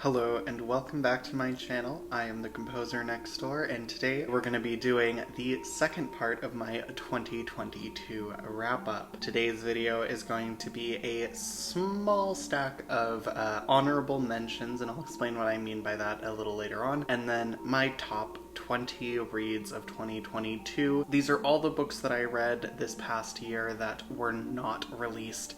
Hello and welcome back to my channel. I am the composer next door, and today we're going to be doing the second part of my 2022 wrap-up. Today's video is going to be a small stack of honorable mentions, and I'll explain what I mean by that a little later on, and then my top 20 reads of 2022. These are all the books that I read this past year that were not released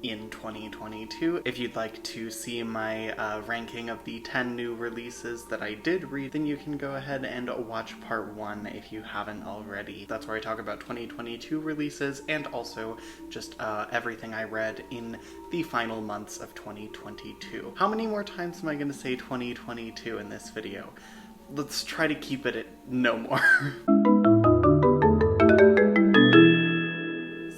in 2022. If you'd like to see my ranking of the 10 new releases that I did read, then you can go ahead and watch part 1 if you haven't already. That's where I talk about 2022 releases and also just everything I read in the final months of 2022. How many more times am I going to say 2022 in this video? Let's try to keep it at no more.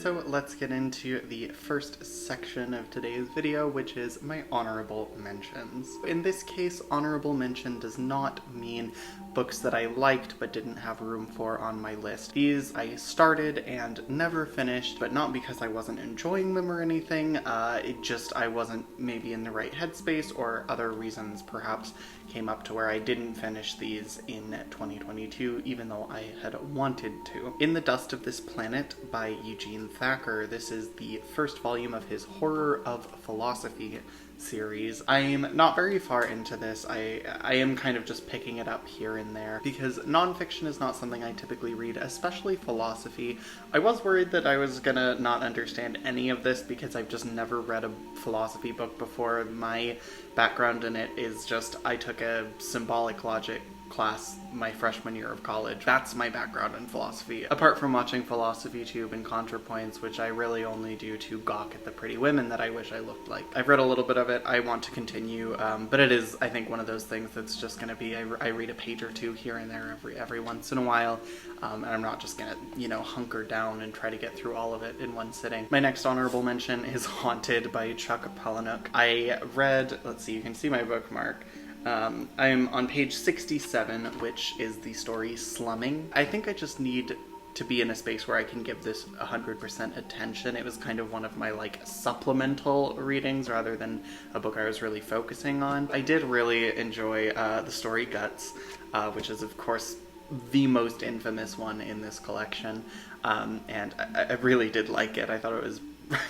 So let's get into the first section of today's video, which is my honorable mentions. In this case, honorable mention does not mean books that I liked but didn't have room for on my list. These I started and never finished, but not because I wasn't enjoying them or anything. I wasn't maybe in the right headspace, or other reasons perhaps came up to where I didn't finish these in 2022, even though I had wanted to. In the Dust of This Planet by Eugene Thacker. This is the first volume of his Horror of Philosophy series. I'm not very far into this. I am kind of just picking it up here and there because nonfiction is not something I typically read, especially philosophy. I was worried that I was gonna not understand any of this because I've just never read a philosophy book before. My background in it is just I took a symbolic logic class my freshman year of college. That's my background in philosophy. Apart from watching Philosophy Tube and ContraPoints, which I really only do to gawk at the pretty women that I wish I looked like. I've read a little bit of it. I want to continue, but it is, I think, one of those things that's just going to be, I read a page or two here and there every once in a while, and I'm not just going to, hunker down and try to get through all of it in one sitting. My next honorable mention is Haunted by Chuck Palahniuk. I read, let's see, you can see my bookmark. I'm on page 67, which is the story Slumming. I think I just need to be in a space where I can give this 100% attention. It was kind of one of my supplemental readings rather than a book I was really focusing on. I did really enjoy the story Guts, which is of course the most infamous one in this collection, and I really did like it. I thought it was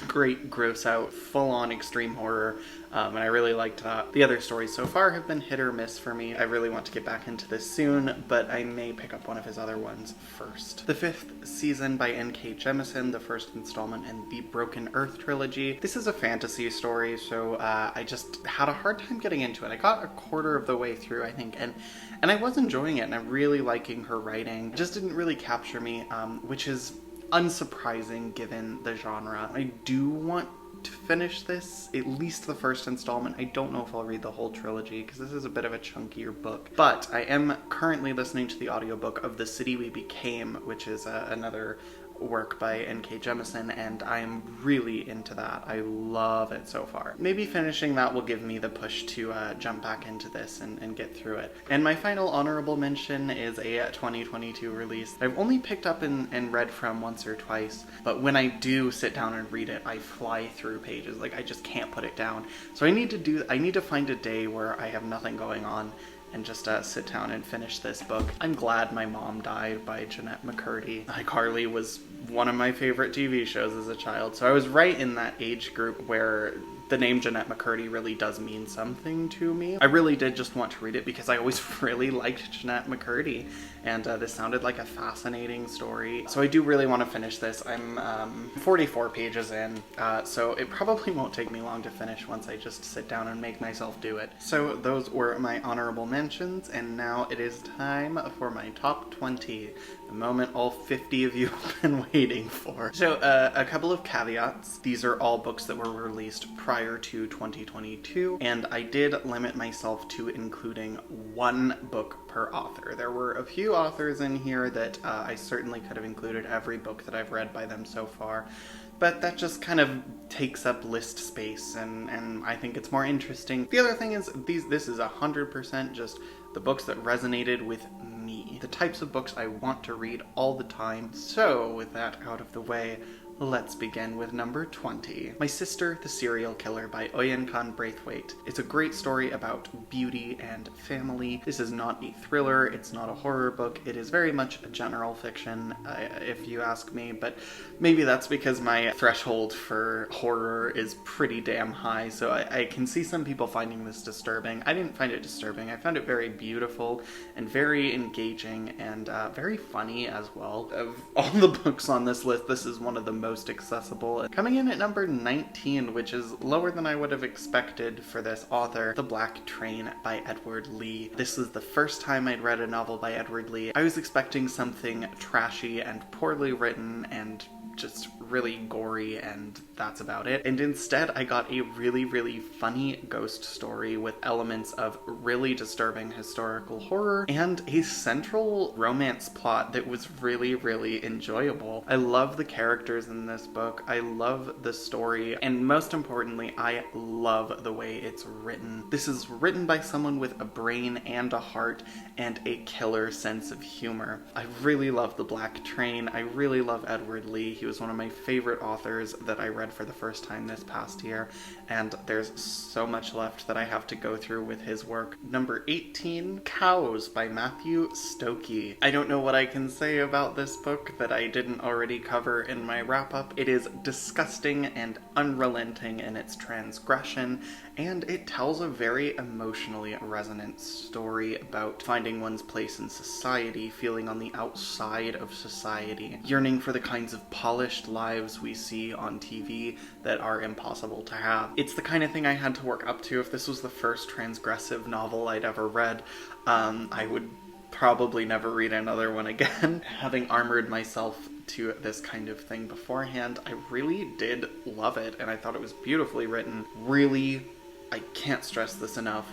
great, gross out, full-on extreme horror, and I really liked that. The other stories so far have been hit or miss for me. I really want to get back into this soon, but I may pick up one of his other ones first. The Fifth Season by N.K. Jemisin, the first installment in the Broken Earth trilogy. This is a fantasy story, so I just had a hard time getting into it. I got a quarter of the way through, I think, and I was enjoying it, and I'm really liking her writing. It just didn't really capture me, which is unsurprising given the genre. I do want to finish this, at least the first installment. I don't know if I'll read the whole trilogy because this is a bit of a chunkier book, but I am currently listening to the audiobook of The City We Became, which is another work by N.K. Jemisin, and I'm really into that. I love it so far. Maybe finishing that will give me the push to jump back into this and get through it. And my final honorable mention is a 2022 release I've only picked up and read from once or twice, but when I do sit down and read it, I fly through pages. I just can't put it down. So I need to find a day where I have nothing going on and just sit down and finish this book. I'm Glad My Mom Died by Jeanette McCurdy. iCarly was one of my favorite TV shows as a child, so I was right in that age group where the name Jeanette McCurdy really does mean something to me. I really did just want to read it because I always really liked Jeanette McCurdy, and this sounded like a fascinating story. So I do really want to finish this. I'm 44 pages in, so it probably won't take me long to finish once I just sit down and make myself do it. So those were my honorable mentions, and now it is time for my top 20. The moment all 50 of you have been waiting for. So a couple of caveats. These are all books that were released prior to 2022, and I did limit myself to including one book per author. There were a few authors in here that I certainly could have included every book that I've read by them so far, but that just kind of takes up list space, and I think it's more interesting. The other thing is, this is 100% just the books that resonated with me, the types of books I want to read all the time. So with that out of the way, Let's begin with number 20. My Sister, the Serial Killer by Oyenkan Braithwaite. It's a great story about beauty and family. This is not a thriller, it's not a horror book, it is very much a general fiction, if you ask me, but maybe that's because my threshold for horror is pretty damn high, so I can see some people finding this disturbing. I didn't find it disturbing. I found it very beautiful and very engaging and very funny as well. Of all the books on this list, this is one of the most accessible. Coming in at number 19, which is lower than I would have expected for this author, The Black Train by Edward Lee. This is the first time I'd read a novel by Edward Lee. I was expecting something trashy and poorly written and just really gory, and that's about it. And instead I got a really, really funny ghost story with elements of really disturbing historical horror and a central romance plot that was really, really enjoyable. I love the characters in this book, I love the story, and most importantly, I love the way it's written. This is written by someone with a brain and a heart and a killer sense of humor. I really love The Black Train. I really love Edward Lee. He was one of my favorite authors that I read for the first time this past year, and there's so much left that I have to go through with his work. Number 18, Cows by Matthew Stokoe. I don't know what I can say about this book that I didn't already cover in my wrap-up. It is disgusting and unrelenting in its transgression, and it tells a very emotionally resonant story about finding one's place in society, feeling on the outside of society, yearning for the kinds of polished lives we see on TV that are impossible to have. It's the kind of thing I had to work up to. If this was the first transgressive novel I'd ever read, I would probably never read another one again. Having armored myself to this kind of thing beforehand, I really did love it, and I thought it was beautifully written. Really, I can't stress this enough,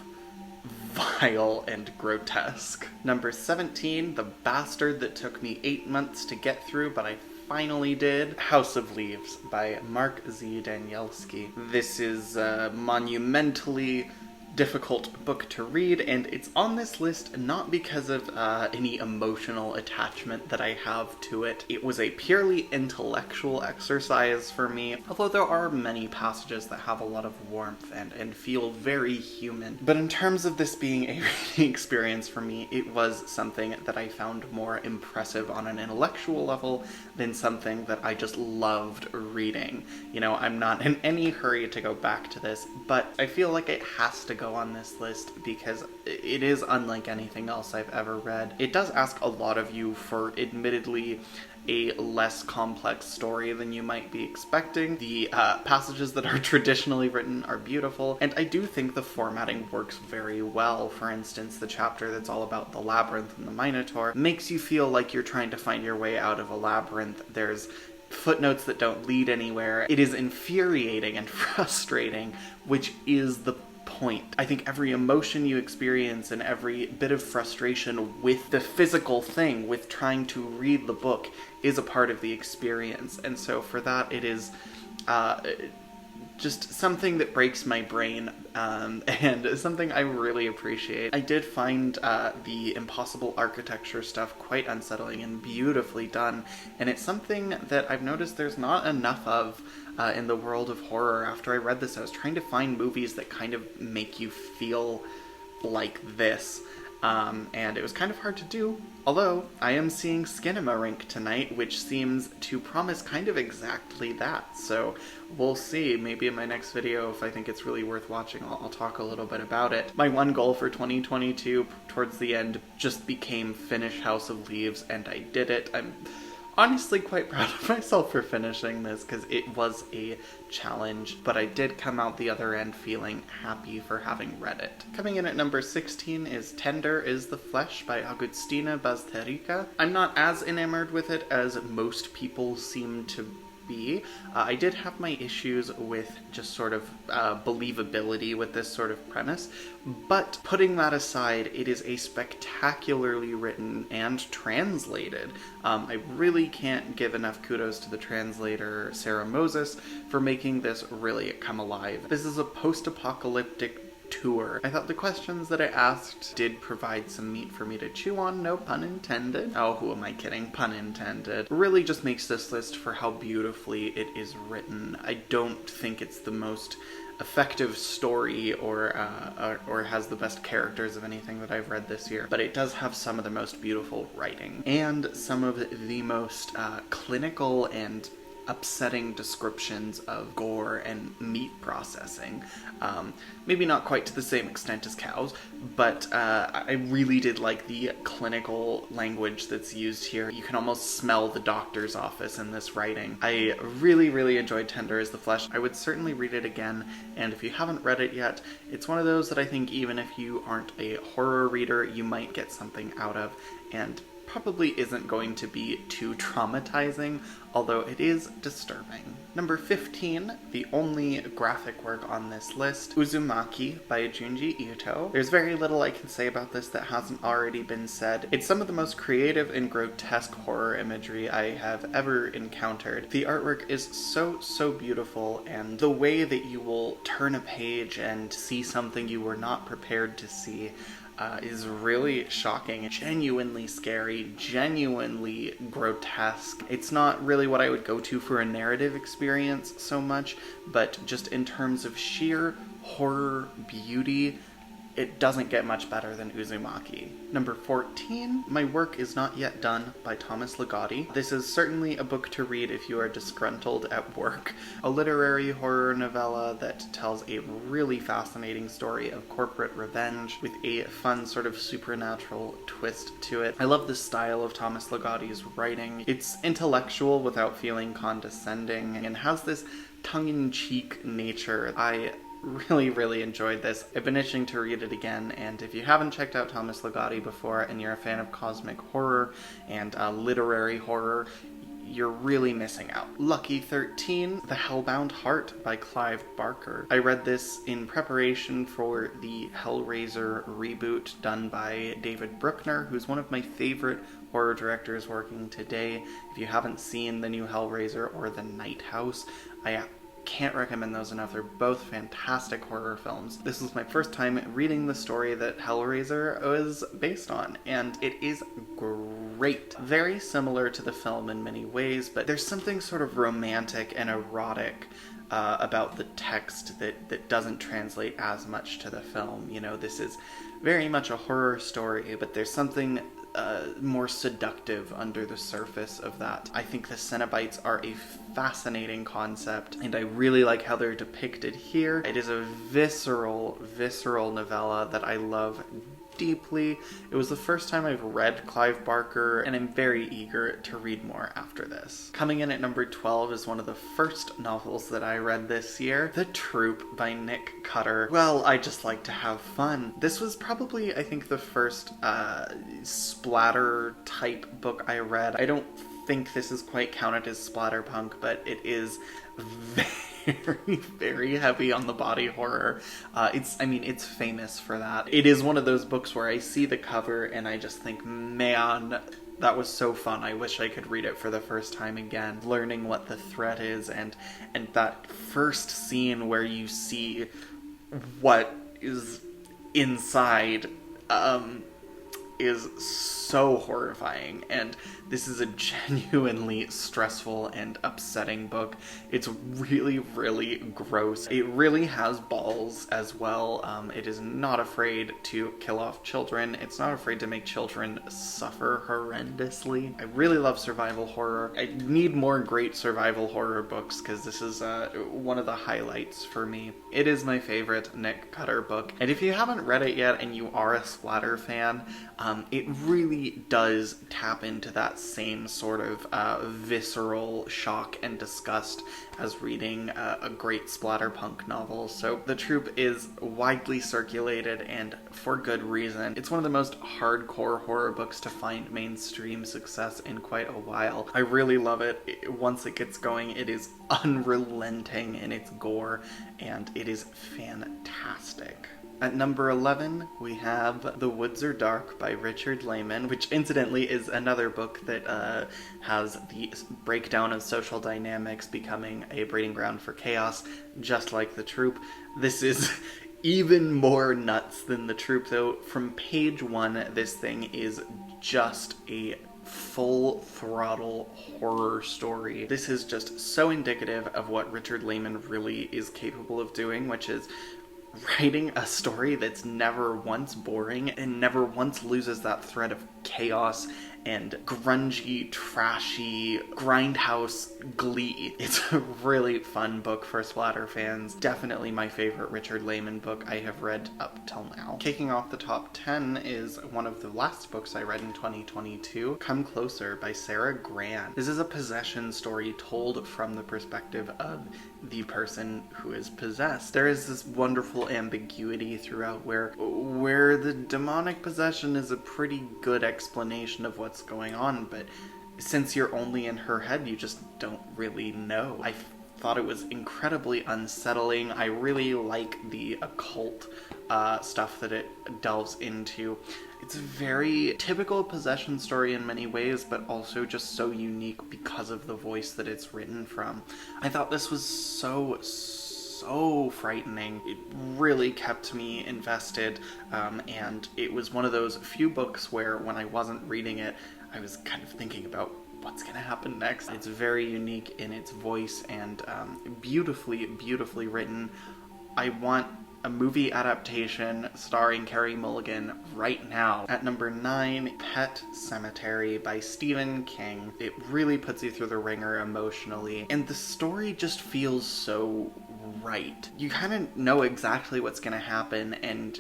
vile and grotesque. Number 17, The Bastard That Took Me 8 Months to Get Through, but I finally did. House of Leaves by Mark Z. Danielski. This is a monumentally difficult book to read, and it's on this list not because of any emotional attachment that I have to it. It was a purely intellectual exercise for me, although there are many passages that have a lot of warmth and feel very human. But in terms of this being a reading experience for me, it was something that I found more impressive on an intellectual level than something that I just loved reading. You know, I'm not in any hurry to go back to this, but I feel like it has to go on this list because it is unlike anything else I've ever read. It does ask a lot of you for admittedly a less complex story than you might be expecting. The passages that are traditionally written are beautiful, and I do think the formatting works very well. For instance, the chapter that's all about the labyrinth and the Minotaur makes you feel like you're trying to find your way out of a labyrinth. There's footnotes that don't lead anywhere. It is infuriating and frustrating, which is the point. I think every emotion you experience and every bit of frustration with the physical thing, with trying to read the book, is a part of the experience. And so for that, it is just something that breaks my brain, and something I really appreciate. I did find the impossible architecture stuff quite unsettling and beautifully done, and it's something that I've noticed there's not enough of in the world of horror. After I read this, I was trying to find movies that kind of make you feel like this, and it was kind of hard to do, although I am seeing Skinamarink tonight, which seems to promise kind of exactly that, so we'll see. Maybe in my next video, if I think it's really worth watching, I'll talk a little bit about it. My one goal for 2022, towards the end, just became finish House of Leaves, and I did it. I'm honestly quite proud of myself for finishing this because it was a challenge, but I did come out the other end feeling happy for having read it. Coming in at number 16 is Tender is the Flesh by Agustina Bazterrica. I'm not as enamored with it as most people seem to be. I did have my issues with just sort of believability with this sort of premise, but putting that aside, it is a spectacularly written and translated. I really can't give enough kudos to the translator, Sarah Moses, for making this really come alive. This is a post-apocalyptic tour. I thought the questions that I asked did provide some meat for me to chew on, no pun intended. Oh, who am I kidding? Pun intended. Really just makes this list for how beautifully it is written. I don't think it's the most effective story or has the best characters of anything that I've read this year, but it does have some of the most beautiful writing and some of the most clinical and upsetting descriptions of gore and meat processing. Maybe not quite to the same extent as cows, but I really did like the clinical language that's used here. You can almost smell the doctor's office in this writing. I really, really enjoyed Tender as the Flesh. I would certainly read it again, and if you haven't read it yet, it's one of those that I think even if you aren't a horror reader, you might get something out of, and probably isn't going to be too traumatizing, although it is disturbing. Number 15, the only graphic work on this list, Uzumaki by Junji Ito. There's very little I can say about this that hasn't already been said. It's some of the most creative and grotesque horror imagery I have ever encountered. The artwork is so beautiful, and the way that you will turn a page and see something you were not prepared to see is really shocking, genuinely scary, genuinely grotesque. It's not really what I would go to for a narrative experience so much, but just in terms of sheer horror beauty, it doesn't get much better than Uzumaki. Number 14, My Work Is Not Yet Done by Thomas Ligotti. This is certainly a book to read if you are disgruntled at work. A literary horror novella that tells a really fascinating story of corporate revenge with a fun sort of supernatural twist to it. I love the style of Thomas Ligotti's writing. It's intellectual without feeling condescending and has this tongue-in-cheek nature. I really enjoyed this. I've been itching to read it again, and if you haven't checked out Thomas Ligotti before and you're a fan of cosmic horror and literary horror, you're really missing out. Lucky 13, The Hellbound Heart by Clive Barker. I read this in preparation for the Hellraiser reboot done by David Bruckner, who's one of my favorite horror directors working today. If you haven't seen the new Hellraiser or The Night House, I can't recommend those enough. They're both fantastic horror films. This was my first time reading the story that Hellraiser was based on, and it is great. Very similar to the film in many ways, but there's something sort of romantic and erotic about the text that doesn't translate as much to the film. You know, this is very much a horror story, but there's something more seductive under the surface of that. I think the Cenobites are a fascinating concept, and I really like how they're depicted here. It is a visceral novella that I love deeply. It was the first time I've read Clive Barker, and I'm very eager to read more after this. Coming in at number 12 is one of the first novels that I read this year, The Troop by Nick Cutter. Well, I just like to have fun. This was probably, I think, the first splatter type book I read. I don't think this is quite counted as splatterpunk, but it is very heavy on the body horror. It's famous for that. It is one of those books where I see the cover and I just think, man, that was so fun. I wish I could read it for the first time again. Learning what the threat is and that first scene where you see what is inside is so horrifying, and this is a genuinely stressful and upsetting book. It's really gross. It really has balls as well. It is not afraid to kill off children. It's not afraid to make children suffer horrendously. I really love survival horror. I need more great survival horror books because this is one of the highlights for me. It is my favorite Nick Cutter book, and if you haven't read it yet and you are a splatter fan, it really does tap into that same sort of visceral shock and disgust as reading a great splatterpunk novel. So The Troop is widely circulated, and for good reason. It's one of the most hardcore horror books to find mainstream success in quite a while. I really love it. Once it gets going, it is unrelenting in its gore, and it is fantastic. At number 11, we have The Woods Are Dark by Richard Lehman, which incidentally is another book that has the breakdown of social dynamics becoming a breeding ground for chaos, just like The Troop. This is even more nuts than the troop, though. From page 1, this thing is just a full throttle horror story. This is just so indicative of what Richard Lehman really is capable of doing, which is writing a story that's never once boring and never once loses that thread of chaos and grungy, trashy, grindhouse glee. It's a really fun book for splatter fans. Definitely my favorite Richard Lehman book I have read up till now. Kicking off the top 10 is one of the last books I read in 2022, Come Closer by Sarah Gran. This is a possession story told from the perspective of the person who is possessed. There is this wonderful ambiguity throughout where the demonic possession is a pretty good explanation of what's going on, but since you're only in her head, you just don't really know. I thought it was incredibly unsettling. I really like the occult stuff that it delves into. It's a very typical possession story in many ways, but also just so unique because of the voice that it's written from. I thought this was so frightening. It really kept me invested, and it was one of those few books where when I wasn't reading it, I was kind of thinking about what's gonna happen next. It's very unique in its voice and beautifully written. I want a movie adaptation starring Carey Mulligan right now. At number 9, Pet Sematary by Stephen King. It really puts you through the ringer emotionally, and the story just feels so right. You kind of know exactly what's gonna happen, and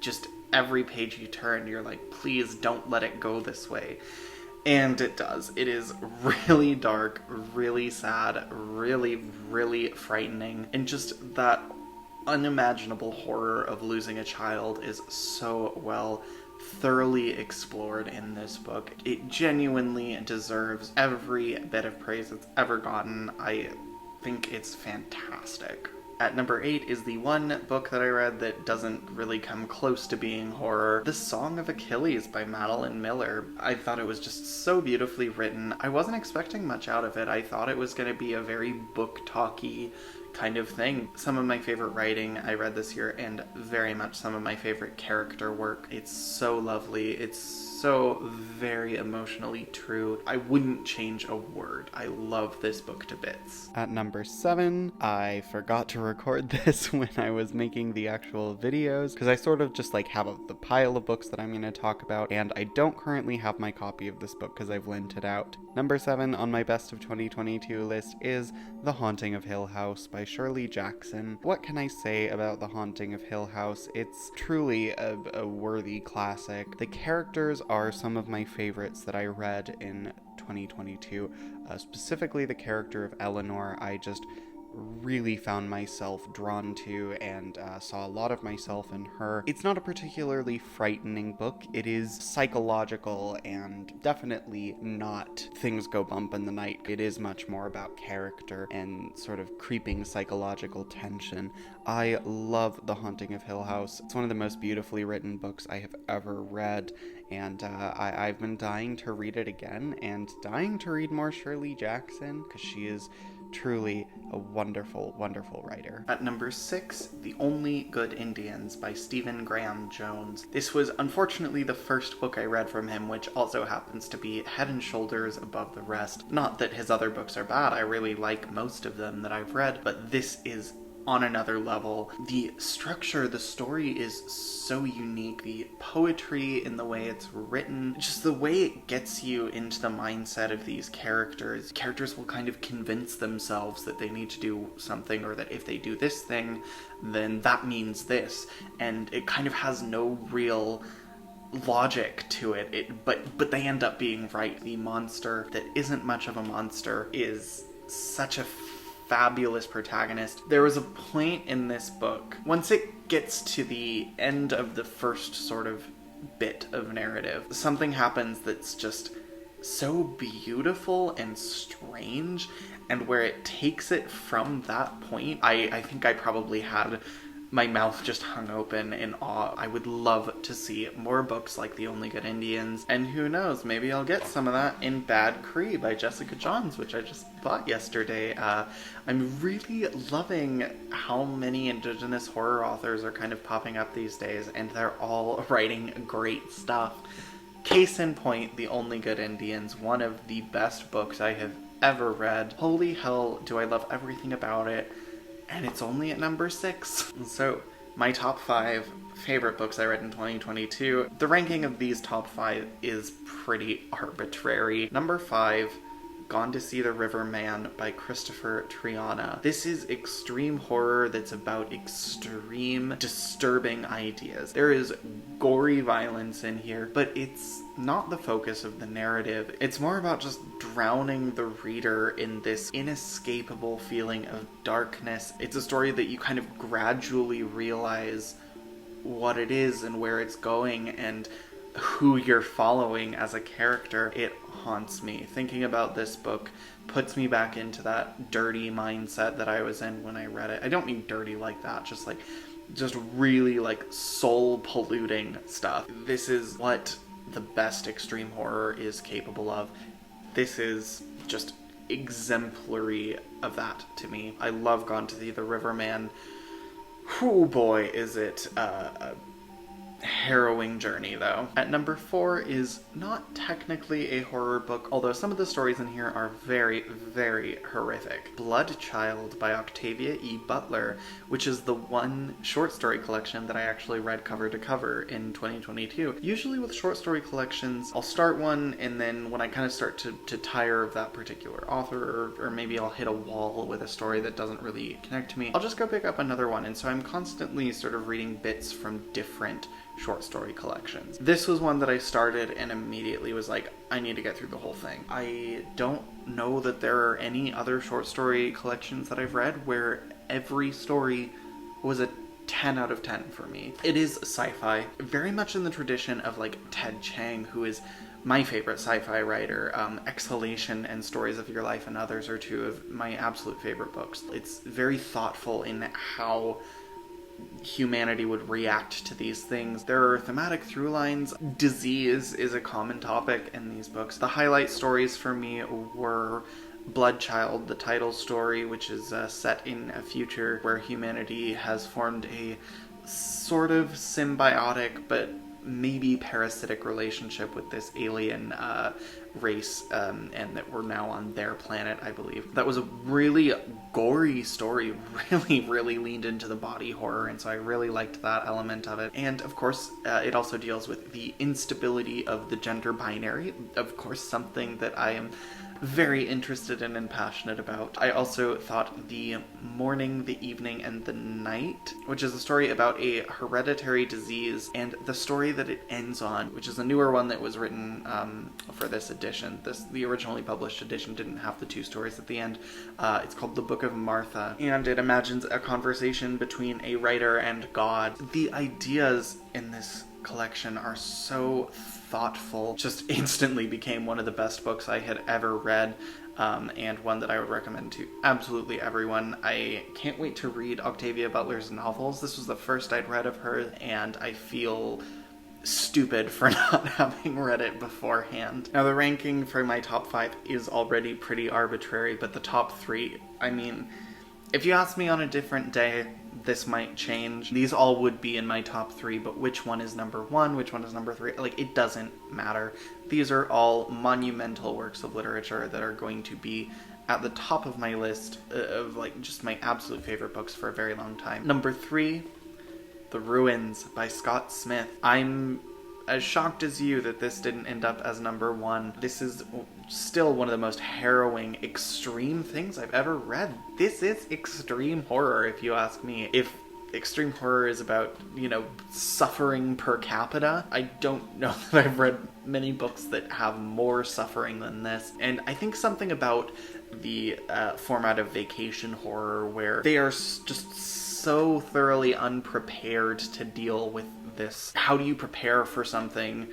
just every page you turn, you're like, please don't let it go this way. And it does. It is really dark, really sad, really frightening, and just that unimaginable horror of losing a child is so well thoroughly explored in this book. It genuinely deserves every bit of praise it's ever gotten. I think it's fantastic. At number 8 is the one book that I read that doesn't really come close to being horror, The Song of Achilles by Madeline Miller. I thought it was just so beautifully written. I wasn't expecting much out of it. I thought it was going to be a very book-talky kind of thing. Some of my favorite writing I read this year, and very much some of my favorite character work. It's so lovely. It's so very emotionally true. I wouldn't change a word. I love this book to bits. At number 7, I forgot to record this when I was making the actual videos, because I sort of just like have the pile of books that I'm going to talk about, and I don't currently have my copy of this book because I've lent it out. Number 7 on my best of 2022 list is The Haunting of Hill House by Shirley Jackson. What can I say about The Haunting of Hill House? It's truly a worthy classic. The characters are some of my favorites that I read in 2022. Specifically the character of Eleanor, I just really found myself drawn to and saw a lot of myself in her. It's not a particularly frightening book. It is psychological and definitely not things go bump in the night. It is much more about character and sort of creeping psychological tension. I love The Haunting of Hill House. It's one of the most beautifully written books I have ever read, and I've been dying to read it again and dying to read more Shirley Jackson because she is truly a wonderful writer. At number 6, The Only Good Indians by Stephen Graham Jones. This was unfortunately the first book I read from him, which also happens to be head and shoulders above the rest. Not that his other books are bad, I really like most of them that I've read, but this is on another level. The structure, the story is so unique. The poetry in the way it's written, just the way it gets you into the mindset of these characters. Characters will kind of convince themselves that they need to do something, or that if they do this thing, then that means this. And it kind of has no real logic to it, but they end up being right. The monster that isn't much of a monster is such a fabulous protagonist. There was a point in this book, once it gets to the end of the first sort of bit of narrative, something happens that's just so beautiful and strange, and where it takes it from that point, I think I probably had my mouth just hung open in awe. I would love to see more books like The Only Good Indians, and who knows, maybe I'll get some of that in Bad Cree by Jessica Johns, which I just bought yesterday. I'm really loving how many Indigenous horror authors are kind of popping up these days, and they're all writing great stuff. Case in point, The Only Good Indians, one of the best books I have ever read. Holy hell, do I love everything about it. And it's only at number 6. So, my top 5 favorite books I read in 2022. The ranking of these top 5 is pretty arbitrary. Number 5, Gone to See the River Man by Christopher Triana. This is extreme horror that's about extreme, disturbing ideas. There is gory violence in here, but it's not the focus of the narrative. It's more about just drowning the reader in this inescapable feeling of darkness. It's a story that you kind of gradually realize what it is and where it's going and who you're following as a character. It haunts me. Thinking about this book puts me back into that dirty mindset that I was in when I read it. I don't mean dirty like that, just really like soul polluting stuff. This is what the best extreme horror is capable of. This is just exemplary of that to me. I love Gone to See the River Man. Oh boy, is it a harrowing journey, though. At number 4 is not technically a horror book, although some of the stories in here are very, very horrific. Blood Child by Octavia E. Butler, which is the one short story collection that I actually read cover to cover in 2022. Usually with short story collections, I'll start one, and then when I kind of start to tire of that particular author, or maybe I'll hit a wall with a story that doesn't really connect to me, I'll just go pick up another one, and so I'm constantly sort of reading bits from different short story collections. This was one that I started and immediately was like, I need to get through the whole thing. I don't know that there are any other short story collections that I've read where every story was a 10 out of 10 for me. It is sci-fi, very much in the tradition of like Ted Chiang, who is my favorite sci-fi writer. Exhalation and Stories of Your Life and Others are two of my absolute favorite books. It's very thoughtful in how humanity would react to these things. There are thematic through lines. Disease is a common topic in these books. The highlight stories for me were Blood Child, the title story, which is set in a future where humanity has formed a sort of symbiotic but maybe parasitic relationship with this alien race, and that we're now on their planet, I believe. That was a really gory story, really leaned into the body horror, and so I really liked that element of it. And of course, it also deals with the instability of the gender binary, of course something that I am very interested in and passionate about. I also thought The Morning, the Evening, and the Night, which is a story about a hereditary disease, and the story that it ends on, which is a newer one that was written for this edition. The originally published edition didn't have the 2 stories at the end. It's called The Book of Martha, and it imagines a conversation between a writer and God. The ideas in this collection are so thoughtful. Just instantly became one of the best books I had ever read, and one that I would recommend to absolutely everyone. I can't wait to read Octavia Butler's novels. This was the first I'd read of her, and I feel stupid for not having read it beforehand. Now, the ranking for my top 5 is already pretty arbitrary, but the top 3, I mean, if you ask me on a different day, this might change. These all would be in my top 3, but which one is number 1, which one is number 3, like, it doesn't matter. These are all monumental works of literature that are going to be at the top of my list of, like, just my absolute favorite books for a very long time. Number 3, The Ruins by Scott Smith. I'm as shocked as you that this didn't end up as number 1. This is still one of the most harrowing, extreme things I've ever read. This is extreme horror, if you ask me. If extreme horror is about, suffering per capita, I don't know that I've read many books that have more suffering than this. And I think something about the format of vacation horror, where they are just so thoroughly unprepared to deal with this. How do you prepare for something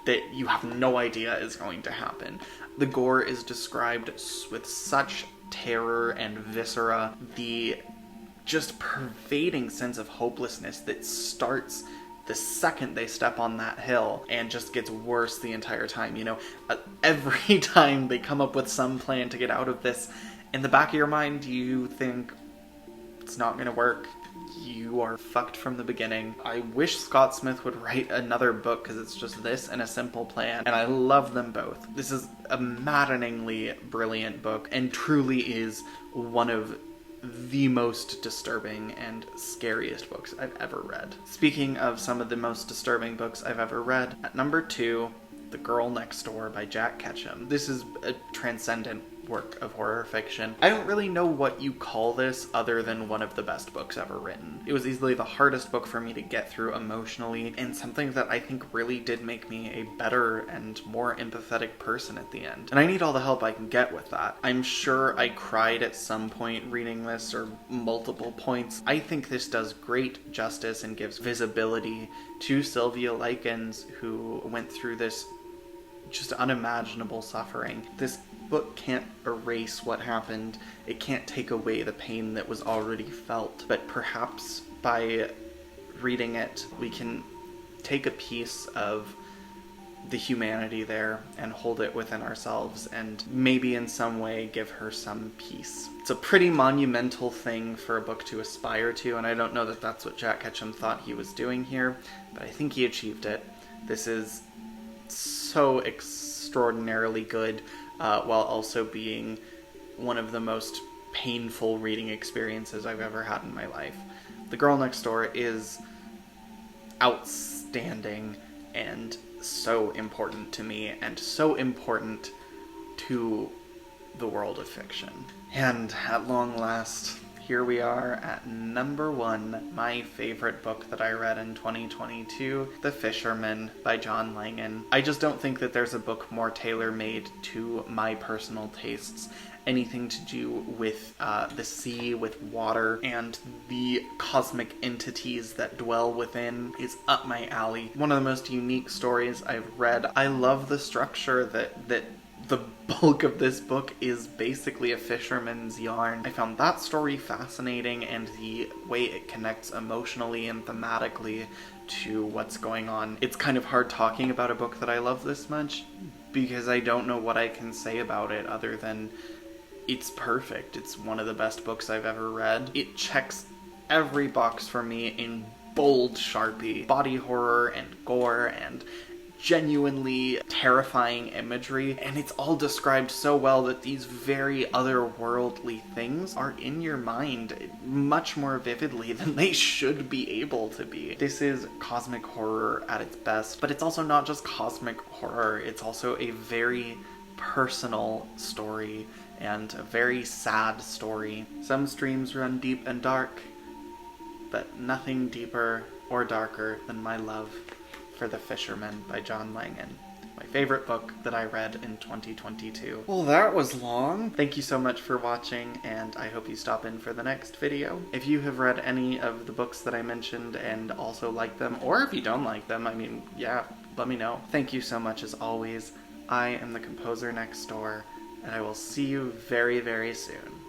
that you have no idea is going to happen? The gore is described with such terror and viscera. The just pervading sense of hopelessness that starts the second they step on that hill and just gets worse the entire time. You know, every time they come up with some plan to get out of this, in the back of your mind you think it's not gonna work. You are fucked from the beginning. I wish Scott Smith would write another book, because it's just this and A Simple Plan, and I love them both. This is a maddeningly brilliant book, and truly is one of the most disturbing and scariest books I've ever read. Speaking of some of the most disturbing books I've ever read, at number 2, The Girl Next Door by Jack Ketchum. This is a transcendent work of horror fiction. I don't really know what you call this other than one of the best books ever written. It was easily the hardest book for me to get through emotionally, and something that I think really did make me a better and more empathetic person at the end. And I need all the help I can get with that. I'm sure I cried at some point reading this, or multiple points. I think this does great justice and gives visibility to Sylvia Likens, who went through this just unimaginable suffering. This book can't erase what happened. It can't take away the pain that was already felt. But perhaps by reading it, we can take a piece of the humanity there and hold it within ourselves, and maybe in some way give her some peace. It's a pretty monumental thing for a book to aspire to, and I don't know that that's what Jack Ketchum thought he was doing here, but I think he achieved it. This is so extraordinarily good, while also being one of the most painful reading experiences I've ever had in my life. The Girl Next Door is outstanding and so important to me, and so important to the world of fiction. And at long last, here we are at number 1, my favorite book that I read in 2022, The Fisherman by John Langan. I just don't think that there's a book more tailor-made to my personal tastes. Anything to do with the sea, with water, and the cosmic entities that dwell within is up my alley. One of the most unique stories I've read. I love the structure that the bulk of this book is basically a fisherman's yarn. I found that story fascinating, and the way it connects emotionally and thematically to what's going on. It's kind of hard talking about a book that I love this much, because I don't know what I can say about it other than it's perfect. It's one of the best books I've ever read. It checks every box for me in bold Sharpie. Body horror and gore and genuinely terrifying imagery, and it's all described so well that these very otherworldly things are in your mind much more vividly than they should be able to be. This is cosmic horror at its best, but it's also not just cosmic horror, it's also a very personal story and a very sad story. Some streams run deep and dark, but nothing deeper or darker than my love for The Fisherman by John Langan. My favorite book that I read in 2022. Well, that was long. Thank you so much for watching, and I hope you stop in for the next video. If you have read any of the books that I mentioned and also like them, or if you don't like them, I mean, yeah, let me know. Thank you so much as always. I am the composer next door, and I will see you very, very soon.